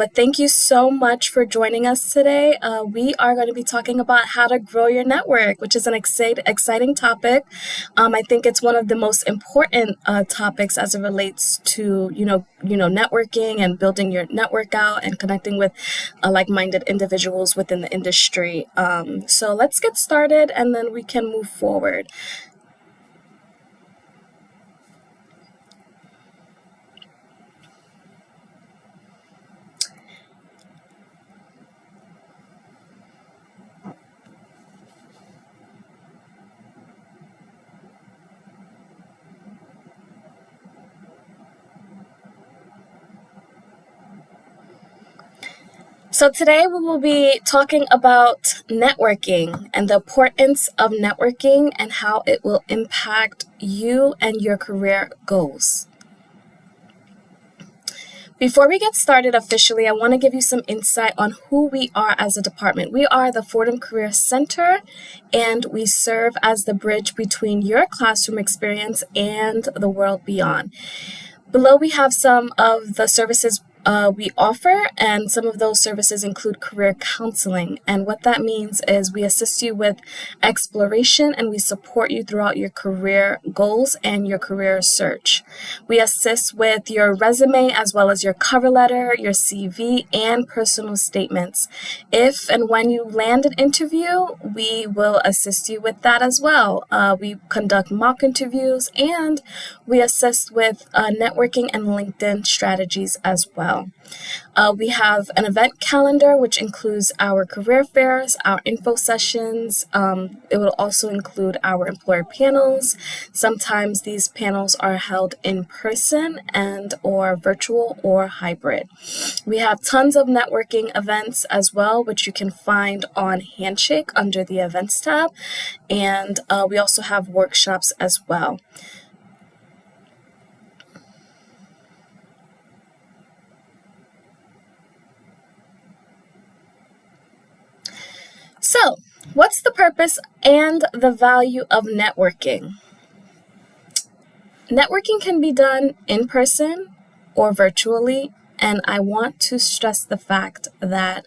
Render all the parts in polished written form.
But thank you so much for joining us today. We are going to be talking about how to grow your network, which is an exciting topic. I think it's one of the most important topics as it relates to networking and building your network out and connecting with like-minded individuals within the industry. So let's get started, and then we can move forward. So today we will be talking about networking and the importance of networking and how it will impact you and your career goals. Before we get started officially, I want to give you some insight on who we are as a department. We are the Fordham Career Center, and we serve as the bridge between your classroom experience and the world beyond. Below, we have some of the services we offer, and some of those services include career counseling. And what that means is we assist you with exploration and we support you throughout your career goals and your career search. We assist with your resume as well as your cover letter, your CV, and personal statements. If and when you land an interview, we will assist you with that as well. We conduct mock interviews, and we assist with networking and LinkedIn strategies as well. We have an event calendar, which includes our career fairs, our info sessions. It will also include our employer panels. Sometimes these panels are held in person and or virtual or hybrid. We have tons of networking events as well, which you can find on Handshake under the events tab. And we also have workshops as well. So, what's the purpose and the value of networking? Networking can be done in person or virtually, and I want to stress the fact that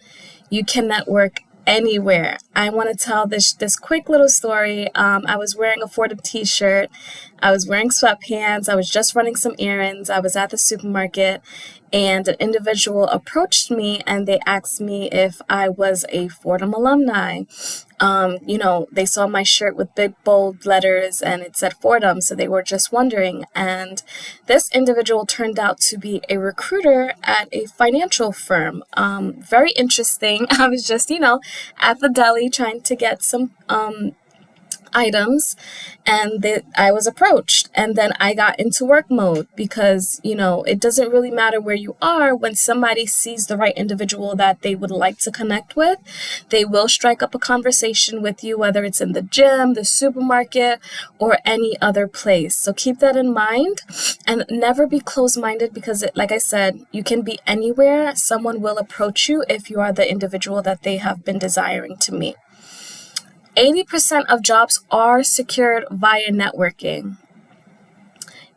you can network anywhere. I want to tell this quick little story. I was wearing a Fordham t-shirt. I was wearing sweatpants. I was just running some errands. I was at the supermarket, and an individual approached me and they asked me if I was a Fordham alumni. They saw my shirt with big bold letters and it said Fordham, so they were just wondering. And this individual turned out to be a recruiter at a financial firm. Very interesting. I was just, at the deli trying to get some items, and I was approached, and then I got into work mode because it doesn't really matter where you are. When somebody sees the right individual that they would like to connect with, they will strike up a conversation with you, whether it's in the gym, the supermarket, or any other place. So keep that in mind and never be closed-minded, because like I said, you can be anywhere. Someone will approach you if you are the individual that they have been desiring to meet. 80% of jobs are secured via networking.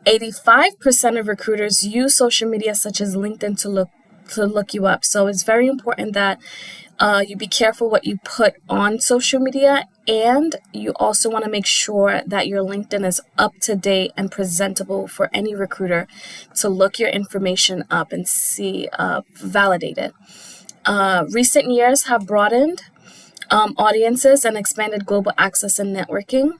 85% of recruiters use social media such as LinkedIn to look you up. So it's very important that you be careful what you put on social media, and you also want to make sure that your LinkedIn is up to date and presentable for any recruiter to look your information up and see, validate it. Recent years have broadened audiences and expanded global access and networking.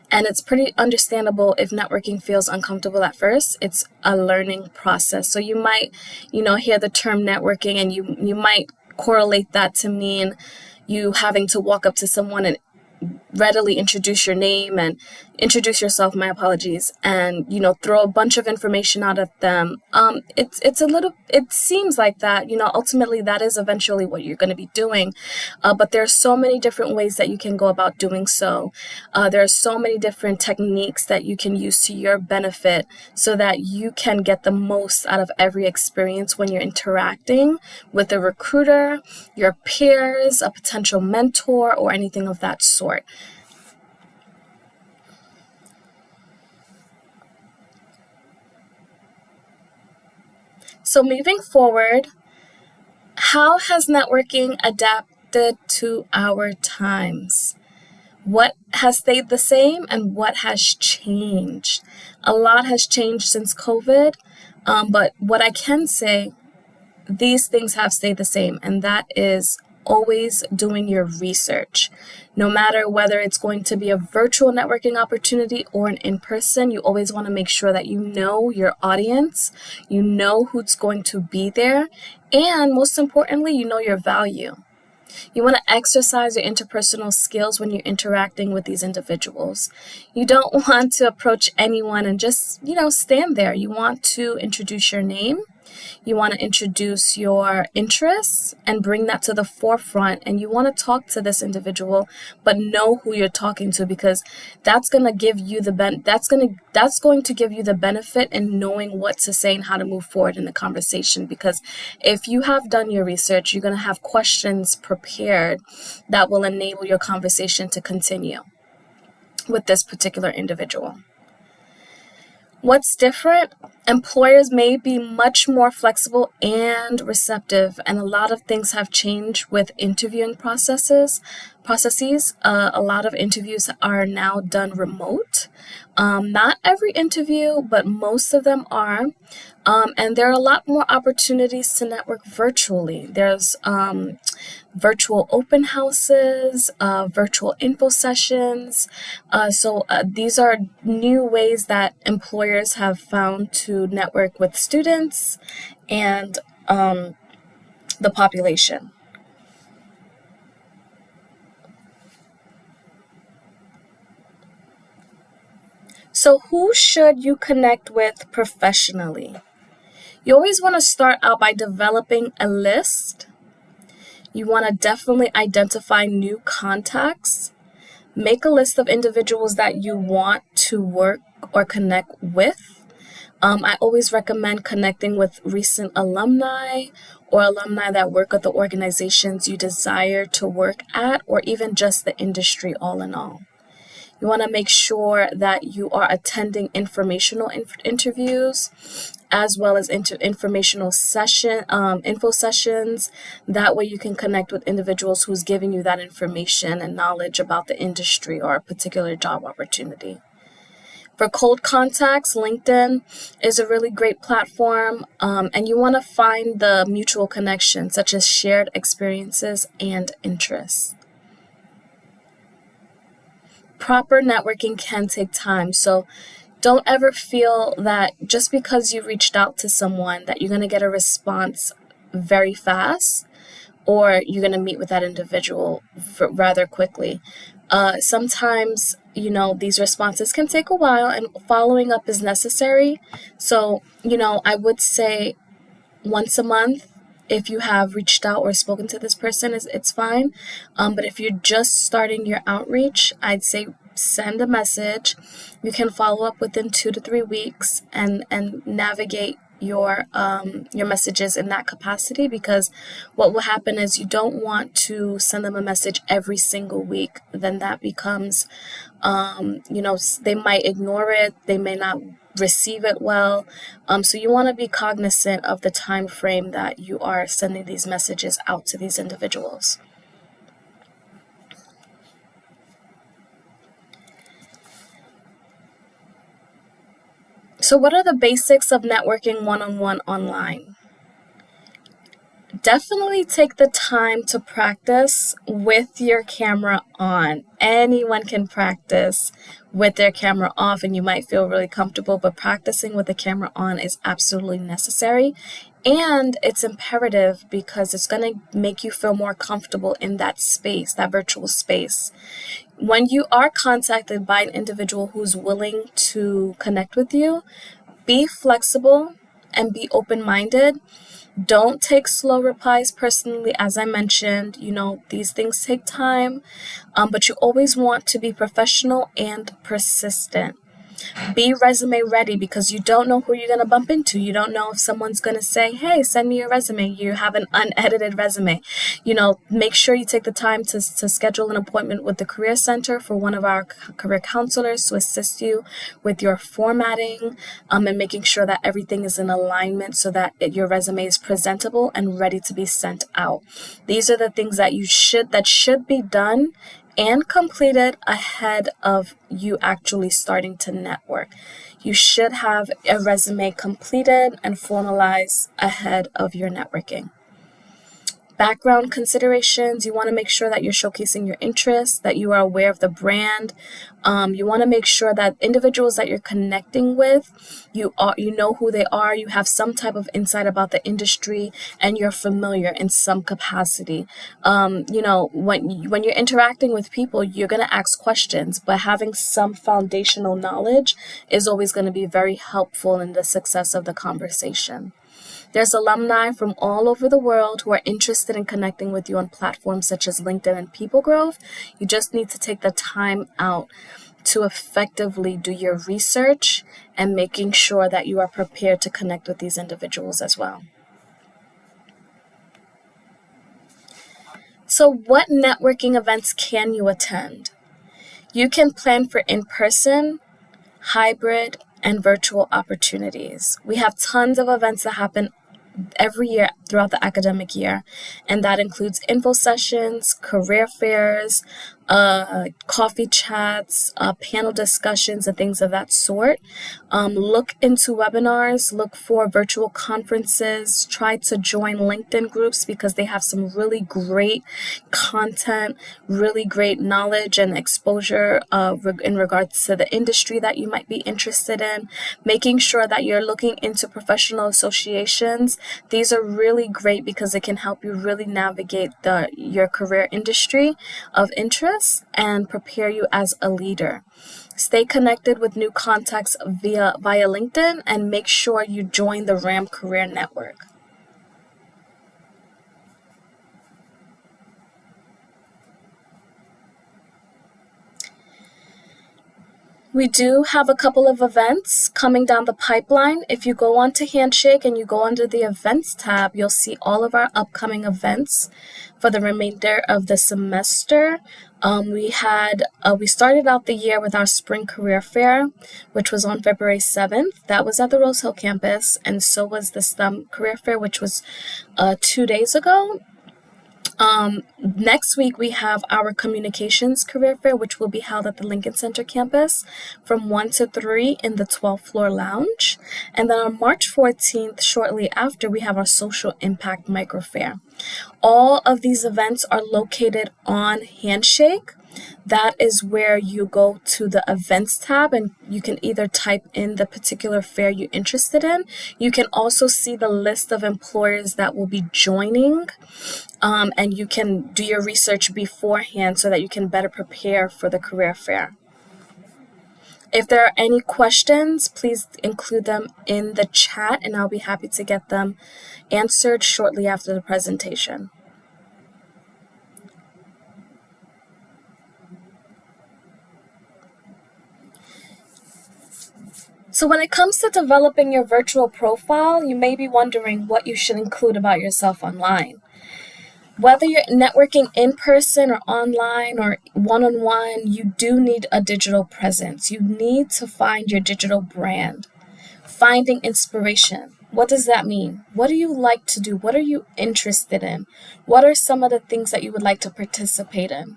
And it's pretty understandable if networking feels uncomfortable at first. It's a learning process. So you might, hear the term networking, and you might correlate that to mean you having to walk up to someone and readily introduce your name and introduce yourself, my apologies, and throw a bunch of information out at them. It seems like that, ultimately that is eventually what you're going to be doing, but there are so many different ways that you can go about doing so. There are so many different techniques that you can use to your benefit so that you can get the most out of every experience when you're interacting with a recruiter, your peers, a potential mentor, or anything of that sort. So moving forward, How has networking adapted to our times? What has stayed the same and what has changed? A lot has changed since COVID, but what I can say, these things have stayed the same, and that is always doing your research. No matter whether it's going to be a virtual networking opportunity or an in-person, you always want to make sure that you know your audience, you know who's going to be there, and most importantly, you know your value. You want to exercise your interpersonal skills when you're interacting with these individuals. You don't want to approach anyone and just, stand there. You want to introduce your name. You want to introduce your interests and bring that to the forefront. And you want to talk to this individual, but know who you're talking to, because that's going to give you that's going to give you the benefit in knowing what to say and how to move forward in the conversation. Because if you have done your research, you're going to have questions prepared that will enable your conversation to continue with this particular individual. What's different? Employers may be much more flexible and receptive, and a lot of things have changed with interviewing processes. A lot of interviews are now done remote. Not every interview, but most of them are. And there are a lot more opportunities to network virtually. There's virtual open houses, virtual info sessions. So these are new ways that employers have found to network with students and the population. So who should you connect with professionally? You always want to start out by developing a list. You want to definitely identify new contacts. Make a list of individuals that you want to work or connect with. I always recommend connecting with recent alumni or alumni that work at the organizations you desire to work at, or even just the industry all in all. You want to make sure that you are attending informational interviews, as well as informational info sessions. That way you can connect with individuals who's giving you that information and knowledge about the industry or a particular job opportunity. For cold contacts, LinkedIn is a really great platform, and you want to find the mutual connections, such as shared experiences and interests. Proper networking can take time, so don't ever feel that just because you reached out to someone that you're going to get a response very fast, or you're going to meet with that individual rather quickly. Sometimes, these responses can take a while, and following up is necessary. So, I would say once a month, if you have reached out or spoken to this person, it's fine. But if you're just starting your outreach, I'd say send a message. You can follow up within 2 to 3 weeks and navigate your messages in that capacity, because what will happen is you don't want to send them a message every single week. Then that becomes, they might ignore it. They may not receive it well. So you want to be cognizant of the time frame that you are sending these messages out to these individuals. So what are the basics of networking one-on-one online? Definitely take the time to practice with your camera on. Anyone can practice with their camera off, and you might feel really comfortable, but practicing with the camera on is absolutely necessary. And it's imperative because it's going to make you feel more comfortable in that space, that virtual space. When you are contacted by an individual who's willing to connect with you, be flexible and be open-minded. Don't take slow replies personally. As I mentioned, these things take time, but you always want to be professional and persistent. Be resume ready, because you don't know who you're going to bump into. You don't know if someone's going to say, hey, send me your resume. You have an unedited resume. Make sure you take the time to schedule an appointment with the Career Center for one of our career counselors to assist you with your formatting and making sure that everything is in alignment so that your resume is presentable and ready to be sent out. These are the things that should be done and completed ahead of you actually starting to network. You should have a resume completed and formalized ahead of your networking. Background considerations: you want to make sure that you're showcasing your interests, that you are aware of the brand. You want to make sure that individuals that you're connecting with, you know who they are, you have some type of insight about the industry, and you're familiar in some capacity. When you're interacting with people, you're going to ask questions, but having some foundational knowledge is always going to be very helpful in the success of the conversation. There's alumni from all over the world who are interested in connecting with you on platforms such as LinkedIn and People Growth. You just need to take the time out to effectively do your research and making sure that you are prepared to connect with these individuals as well. So what networking events can you attend? You can plan for in-person, hybrid, and virtual opportunities. We have tons of events that happen every year throughout the academic year, and that includes info sessions, career fairs, coffee chats, panel discussions, and things of that sort. Look into webinars, look for virtual conferences, try to join LinkedIn groups because they have some really great content, really great knowledge and exposure in regards to the industry that you might be interested in. Making sure that you're looking into professional associations. These are really great because it can help you really navigate your career industry of interest and prepare you as a leader. Stay connected with new contacts via LinkedIn, and make sure you join the RAM Career Network. We do have a couple of events coming down the pipeline. If you go onto Handshake and you go under the events tab, you'll see all of our upcoming events for the remainder of the semester. We started out the year with our Spring Career Fair, which was on February 7th. That was at the Rose Hill campus, and so was the STEM Career Fair, which was 2 days ago. Next week, we have our Communications Career Fair, which will be held at the Lincoln Center campus from 1 to 3 in the 12th floor lounge. And then on March 14th, shortly after, we have our Social Impact Micro Fair. All of these events are located on Handshake. That is where you go to the events tab, and you can either type in the particular fair you're interested in. You can also see the list of employers that will be joining, and you can do your research beforehand so that you can better prepare for the career fair. If there are any questions, please include them in the chat, and I'll be happy to get them answered shortly after the presentation. So when it comes to developing your virtual profile, you may be wondering what you should include about yourself online. Whether you're networking in person or online or one-on-one, you do need a digital presence. You need to find your digital brand. Finding inspiration. What does that mean? What do you like to do? What are you interested in? What are some of the things that you would like to participate in?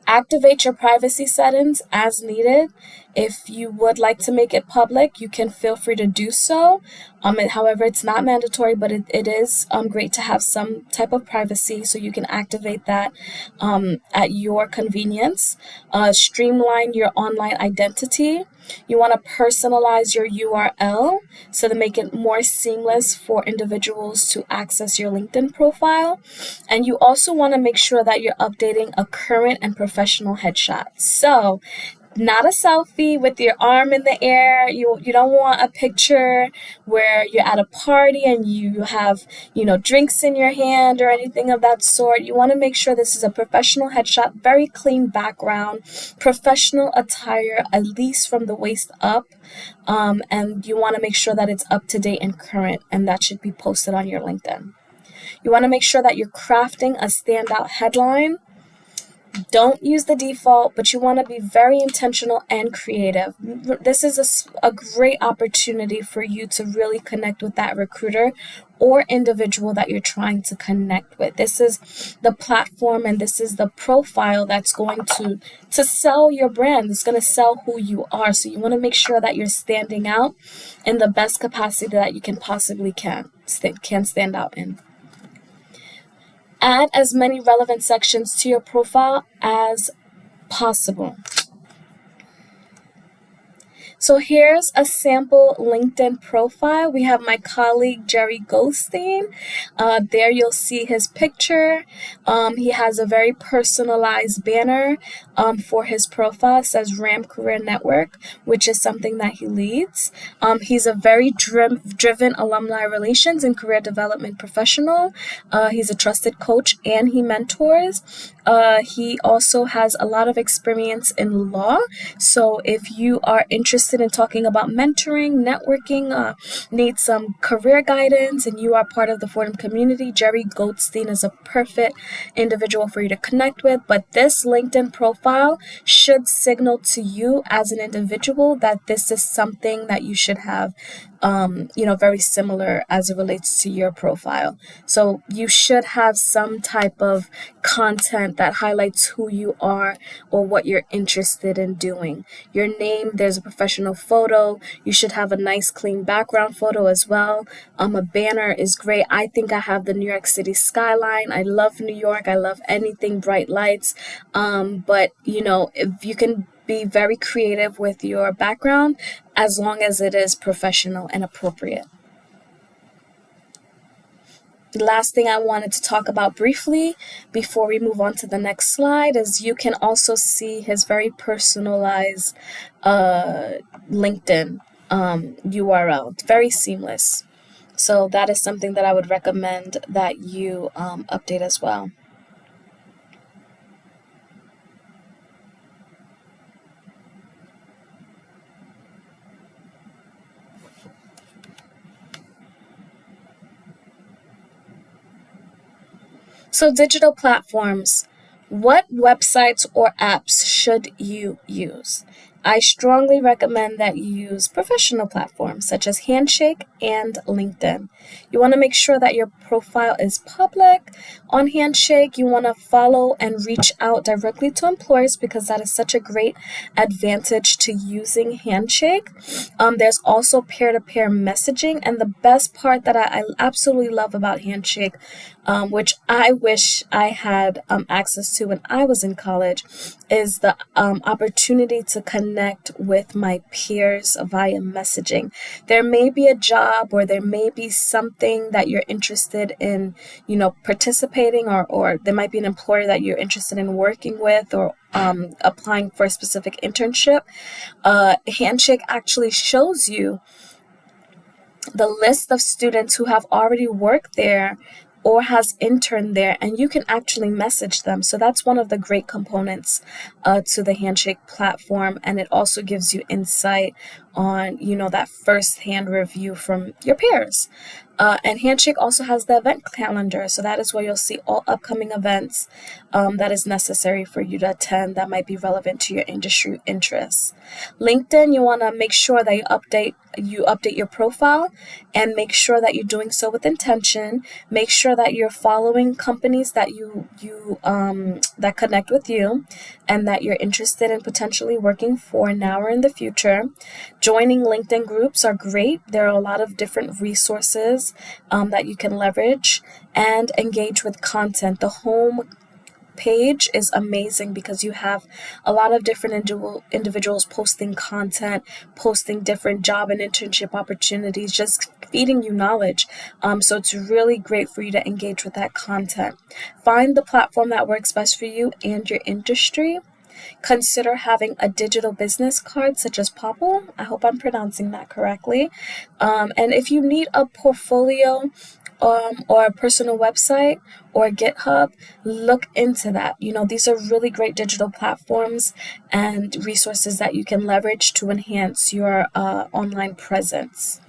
Activate your privacy settings as needed. If you would like to make it public, you can feel free to do so. However, it's not mandatory, but it is great to have some type of privacy, so you can activate that at your convenience. Streamline your online identity. You want to personalize your URL so to make it more seamless for individuals to access your LinkedIn profile. And you also want to make sure that you're updating a current and professional headshot. So Not a selfie with your arm in the air. You don't want a picture where you're at a party and you have, drinks in your hand or anything of that sort. You want to make sure this is a professional headshot, very clean background, professional attire, at least from the waist up. And you want to make sure that it's up to date and current, and that should be posted on your LinkedIn. You want to make sure that you're crafting a standout headline. Don't use the default, but you want to be very intentional and creative. This is a great opportunity for you to really connect with that recruiter or individual that you're trying to connect with. This is the platform and this is the profile that's going to sell your brand. It's going to sell who you are. So you want to make sure that you're standing out in the best capacity that you can possibly can stand out in. Add as many relevant sections to your profile as possible. So here's a sample LinkedIn profile. We have my colleague, Jerry Goldstein. There you'll see his picture. He has a very personalized banner for his profile. It says RAM Career Network, which is something that he leads. He's a very driven alumni relations and career development professional. He's a trusted coach and he mentors. He also has a lot of experience in law. So if you are interested in talking about mentoring, networking, need some career guidance, and you are part of the Fordham community, Jerry Goldstein is a perfect individual for you to connect with. But this LinkedIn profile should signal to you as an individual that this is something that you should have very similar as it relates to your profile. So you should have some type of content that highlights who you are or what you're interested in doing. Your name, there's a professional photo. You should have a nice clean background photo as well. A banner is great. I think I have the New York City skyline. I love New York. I love anything bright lights. But if you can be very creative with your background as long as it is professional and appropriate. The last thing I wanted to talk about briefly before we move on to the next slide is you can also see his very personalized LinkedIn URL. It's very seamless. So that is something that I would recommend that you update as well. So digital platforms, what websites or apps should you use? I strongly recommend that you use professional platforms such as Handshake and LinkedIn. You want to make sure that your profile is public. On Handshake, you want to follow and reach out directly to employers because that is such a great advantage to using Handshake. There's also peer-to-peer messaging, and the best part that I absolutely love about Handshake, which I wish I had access to when I was in college, is the opportunity to connect with my peers via messaging. There may be a job or there may be something that you're interested in, participating, or there might be an employer that you're interested in working with or applying for a specific internship. Handshake actually shows you the list of students who have already worked there or has interned there, and you can actually message them. So that's one of the great components to the Handshake platform, and it also gives you insight on, that first-hand review from your peers. And Handshake also has the event calendar, so that is where you'll see all upcoming events that is necessary for you to attend that might be relevant to your industry interests. LinkedIn, you want to make sure that you update your profile and make sure that you're doing so with intention. Make sure that you're following companies that that connect with you and that you're interested in potentially working for now or in the future. Joining LinkedIn groups are great. There are a lot of different resources that you can leverage and engage with content. The home page is amazing because you have a lot of different individuals posting content, posting different job and internship opportunities, just feeding you knowledge. So it's really great for you to engage with that content. Find the platform that works best for you and your industry. consider having a digital business card such as Popple. I hope I'm pronouncing that correctly. And if you need a portfolio or a personal website or GitHub, look into that. These are really great digital platforms and resources that you can leverage to enhance your online presence.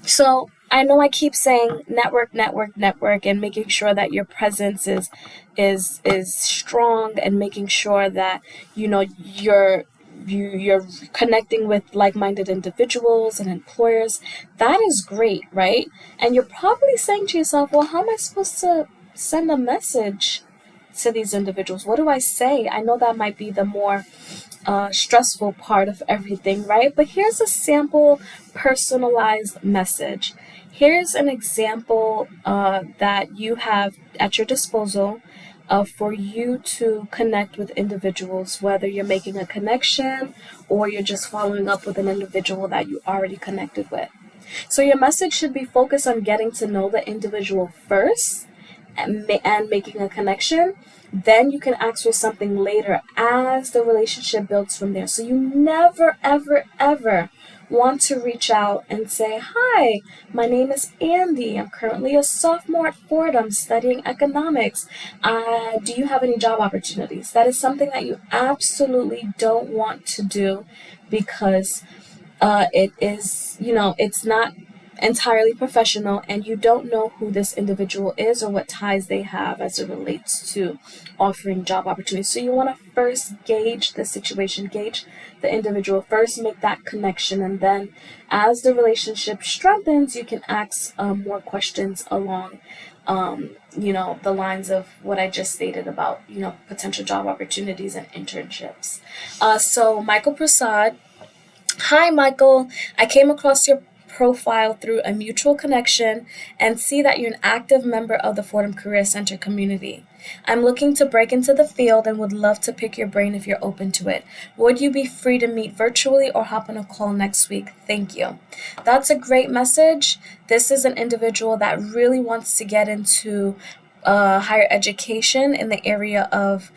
So I know I keep saying network, network, network, and making sure that your presence is strong, and making sure that you're connecting with like-minded individuals and employers. That is great, right? And you're probably saying to yourself, well, how am I supposed to send a message to these individuals? What do I say? I know that might be the more stressful part of everything, right? But here's a sample personalized message. Here's an example that you have at your disposal for you to connect with individuals, whether you're making a connection or you're just following up with an individual that you already connected with. So your message should be focused on getting to know the individual first and making a connection. Then you can ask for something later as the relationship builds from there. So you never, ever, ever want to reach out and say, hi, my name is Andy. I'm currently a sophomore at Fordham studying economics. Do you have any job opportunities? That is something that you absolutely don't want to do, because it is, it's not entirely professional, and you don't know who this individual is or what ties they have as it relates to offering job opportunities. So you want to first gauge the situation, gauge the individual first, make that connection, and then as the relationship strengthens, you can ask more questions along the lines of what I just stated about, potential job opportunities and internships. So Michael Prasad. Hi, Michael. I came across your profile through a mutual connection and see that you're an active member of the Fordham Career Center community. I'm looking to break into the field and would love to pick your brain if you're open to it. Would you be free to meet virtually or hop on a call next week? Thank you. That's a great message. This is an individual that really wants to get into higher education in the area of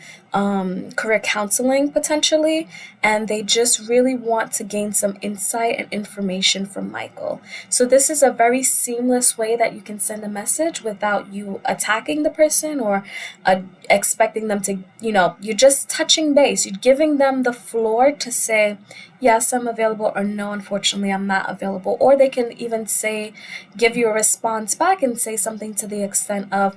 career counseling potentially, and they just really want to gain some insight and information from Michael. So this is a very seamless way that you can send a message without you attacking the person or expecting them to, you're just touching base. You're giving them the floor to say, yes, I'm available, or no, unfortunately, I'm not available. Or they can even give you a response back and say something to the extent of,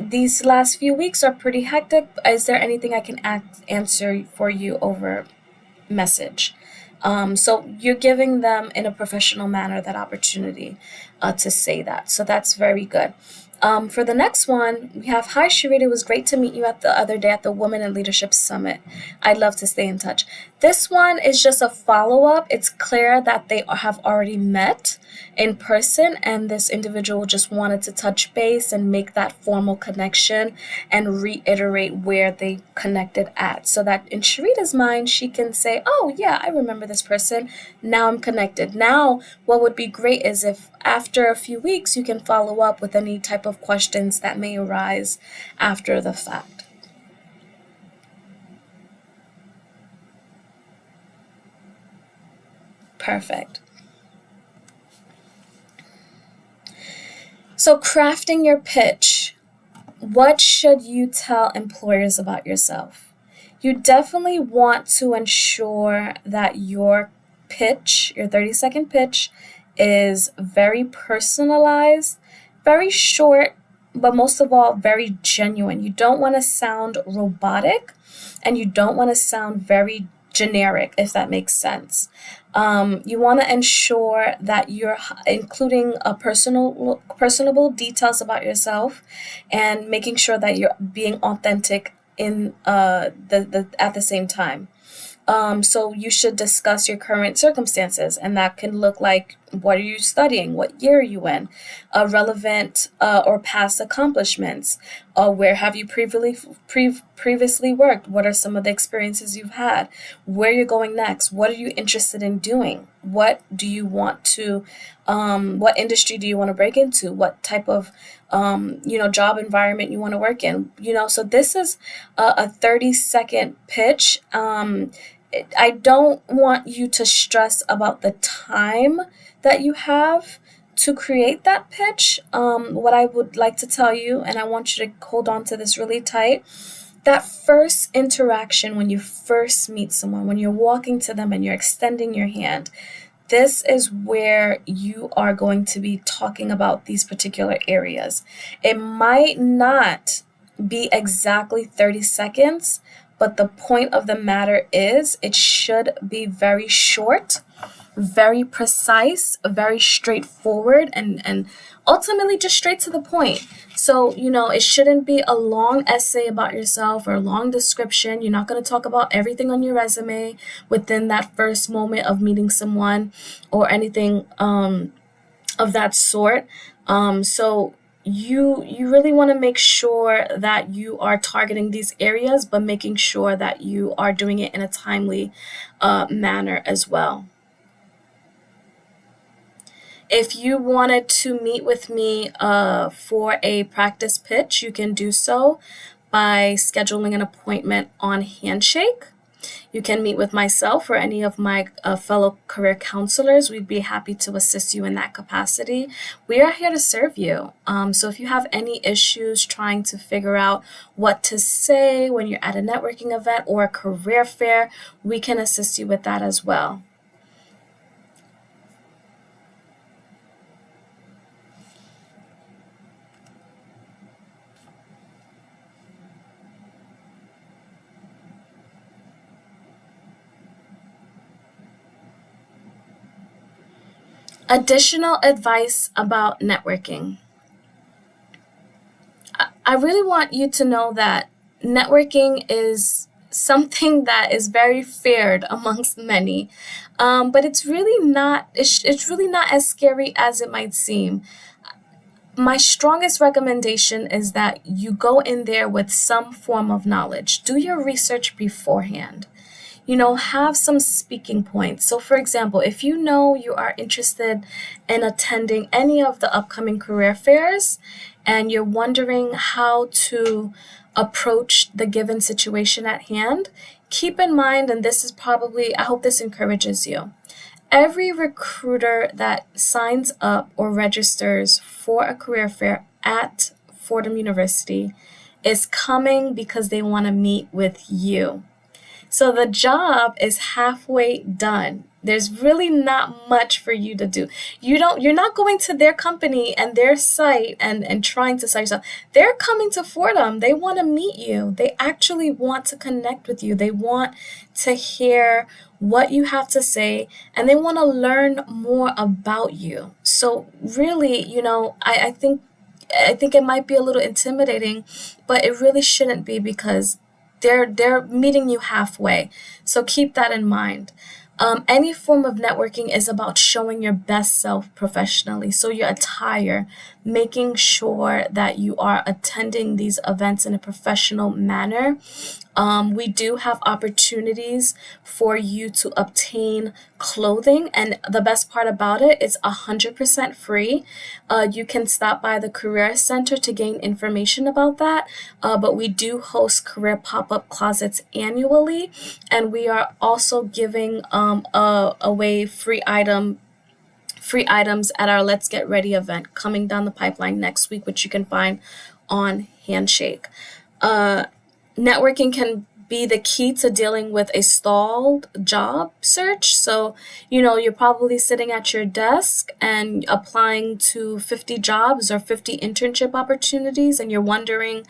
these last few weeks are pretty hectic. Is there anything I can answer for you over message? So you're giving them in a professional manner that opportunity to say that. So that's very good. For the next one, we have, hi, Sharita, it was great to meet you the other day at the Women in Leadership Summit. I'd love to stay in touch. This one is just a follow-up. It's clear that they have already met in person, and this individual just wanted to touch base and make that formal connection and reiterate where they connected at, so that in Sharita's mind, she can say, oh, yeah, I remember this person. Now I'm connected. Now, what would be great is if after a few weeks, you can follow up with any type of questions that may arise after the fact. Perfect. So crafting your pitch. What should you tell employers about yourself? You definitely want to ensure that your pitch, your 30-second pitch, is very personalized, very short, but most of all, very genuine. You don't want to sound robotic, and you don't want to sound very generic, if that makes sense. You want to ensure that you're including personable details about yourself, and making sure that you're being authentic in at the same time. So you should discuss your current circumstances, and that can look like, what are you studying? What year are you in? Relevant or past accomplishments. Where have you previously worked? What are some of the experiences you've had? Where you're going next? What are you interested in doing? what do you want to, what industry do you want to break into? What type of, job environment you want to work in? So this is a 30-second pitch. I don't want you to stress about the time that you have to create that pitch. What I would like to tell you, and I want you to hold on to this really tight, that first interaction when you first meet someone, when you're walking to them and you're extending your hand, this is where you are going to be talking about these particular areas. It might not be exactly 30 seconds, but the point of the matter is it should be very short, very precise, very straightforward, and ultimately just straight to the point. So, it shouldn't be a long essay about yourself or a long description. You're not going to talk about everything on your resume within that first moment of meeting someone or anything of that sort. So you really want to make sure that you are targeting these areas, but making sure that you are doing it in a timely manner as well. If you wanted to meet with me for a practice pitch, you can do so by scheduling an appointment on Handshake. You can meet with myself or any of my fellow career counselors. We'd be happy to assist you in that capacity. We are here to serve you. So if you have any issues trying to figure out what to say when you're at a networking event or a career fair, we can assist you with that as well. Additional advice about networking. I really want you to know that networking is something that is very feared amongst many, but it's really not. It's really not as scary as it might seem. My strongest recommendation is that you go in there with some form of knowledge. Do your research beforehand. Have some speaking points. So for example, if you know you are interested in attending any of the upcoming career fairs and you're wondering how to approach the given situation at hand, keep in mind, and this is probably, I hope this encourages you. Every recruiter that signs up or registers for a career fair at Fordham University is coming because they want to meet with you. So the job is halfway done. There's really not much for you to do. You're not going to their company and their site and trying to sell yourself. They're coming to Fordham. They want to meet you. They actually want to connect with you. They want to hear what you have to say, and they want to learn more about you. So really, I think it might be a little intimidating, but it really shouldn't be, because they're meeting you halfway. So keep that in mind. Any form of networking is about showing your best self professionally. So your attire, making sure that you are attending these events in a professional manner. We do have opportunities for you to obtain clothing, and the best part about it is 100% free. You can stop by the Career Center to gain information about that, but we do host career pop-up closets annually, and we are also giving away free items at our Let's Get Ready event coming down the pipeline next week, which you can find on Handshake. Networking can be the key to dealing with a stalled job search. So, you're probably sitting at your desk and applying to 50 jobs or 50 internship opportunities, and you're wondering,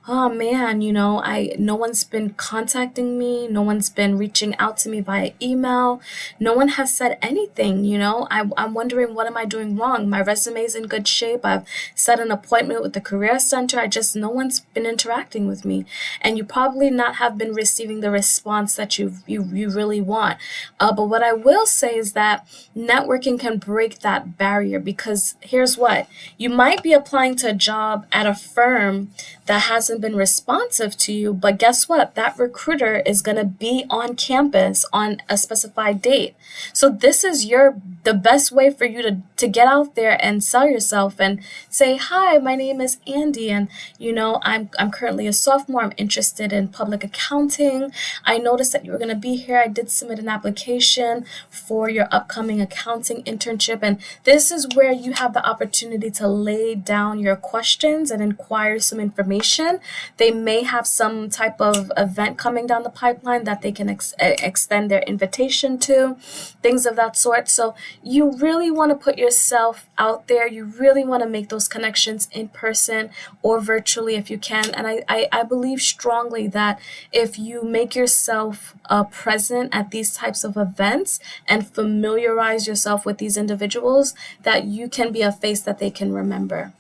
oh man, no one's been contacting me. No one's been reaching out to me via email. No one has said anything, I'm wondering, what am I doing wrong? My resume is in good shape. I've set an appointment with the Career Center. No one's been interacting with me. And you probably not have been been receiving the response that you really want. But what I will say is that networking can break that barrier, because here's what: you might be applying to a job at a firm that hasn't been responsive to you, but guess what? That recruiter is going to be on campus on a specified date. So this is the best way for you to get out there and sell yourself and say, hi, my name is Andy, and I'm currently a sophomore. I'm interested in public accounting. I noticed that you were going to be here. I did submit an application for your upcoming accounting internship, and this is where you have the opportunity to lay down your questions and inquire some information. They may have some type of event coming down the pipeline that they can extend their invitation to, things of that sort. So you really want to put yourself out there. You really want to make those connections in person or virtually if you can. And I believe strongly that if you make yourself present at these types of events and familiarize yourself with these individuals, that you can be a face that they can remember.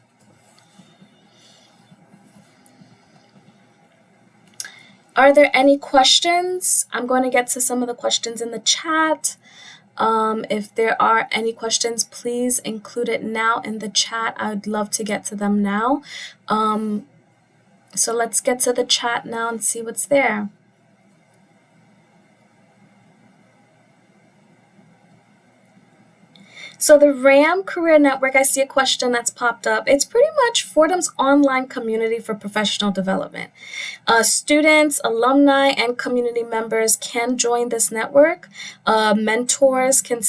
Are there any questions? I'm going to get to some of the questions in the chat. If there are any questions, please include it now in the chat. I would love to get to them now. So let's get to the chat now and see what's there. So the RAM Career Network, I see a question that's popped up. It's pretty much Fordham's online community for professional development. Students, alumni, and community members can join this network. Mentees can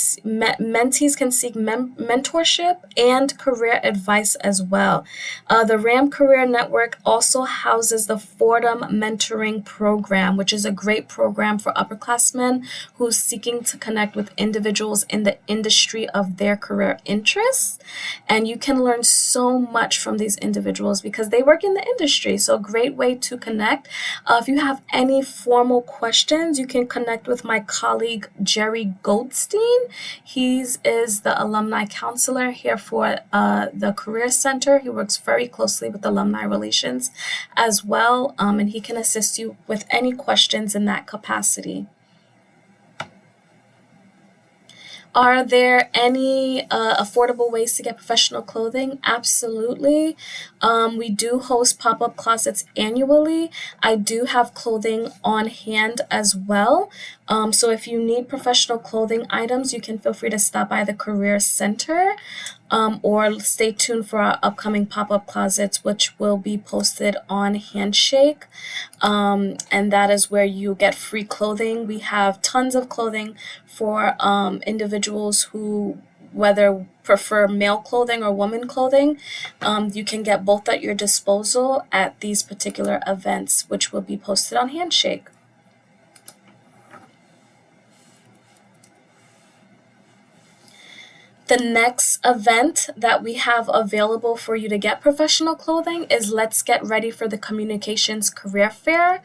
seek mentorship and career advice as well. The RAM Career Network also houses the Fordham Mentoring Program, which is a great program for upperclassmen who's seeking to connect with individuals in the industry of their career interests. And you can learn so much from these individuals because they work in the industry. So a great way to connect. If you have any formal questions, you can connect with my colleague, Jerry Goldstein. He is the alumni counselor here for the Career Center. He works very closely with alumni relations as well, and he can assist you with any questions in that capacity. Are there any affordable ways to get professional clothing? Absolutely. We do host pop-up closets annually. I do have clothing on hand as well. So if you need professional clothing items, you can feel free to stop by the Career Center or stay tuned for our upcoming pop-up closets, which will be posted on Handshake. And that is where you get free clothing. We have tons of clothing for individuals who whether prefer male clothing or woman clothing. You can get both at your disposal at these particular events, which will be posted on Handshake. The next event that we have available for you to get professional clothing is Let's Get Ready for the Communications Career Fair.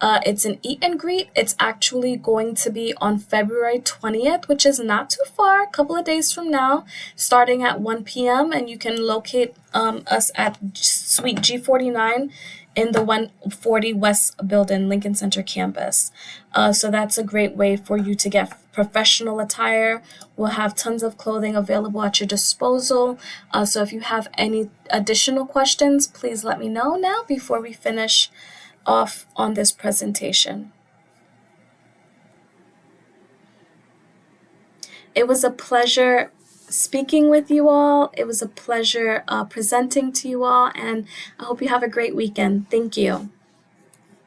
It's an eat and greet. It's actually going to be on February 20th, which is not too far, a couple of days from now, starting at 1 p.m. And you can locate us at Suite G49 in the 140 West Building, Lincoln Center campus. So that's a great way for you to get professional attire. We'll have tons of clothing available at your disposal. So if you have any additional questions, please let me know now before we finish off on this presentation. It was a pleasure speaking with you all. It was a pleasure presenting to you all, and I hope you have a great weekend. Thank you.